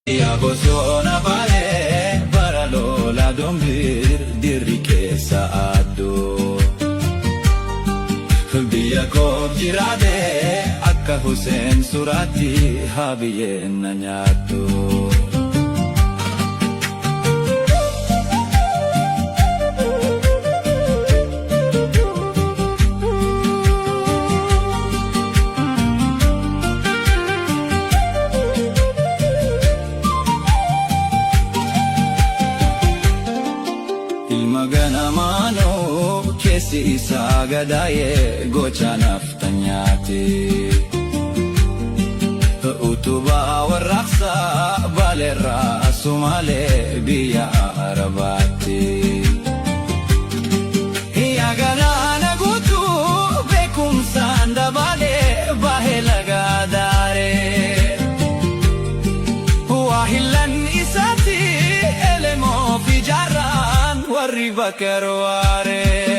Ya bosona balee bara lolaa dombir dirri keessa addoo biyya koo jiraatee akka Huseen Suraatti haa biyyeen na nyaattu. Ganamaanoo keessi isaa gadaayee gocha naftanyaati utubaa warraaqsaa Baaleerraa Sumaalee biyya Arabaatti yaa galaana guutuu beekumsaan dabalee bahee lagaa daaree waa hillan isaatti elemoo fi jaarraa warri bakka rowaaree.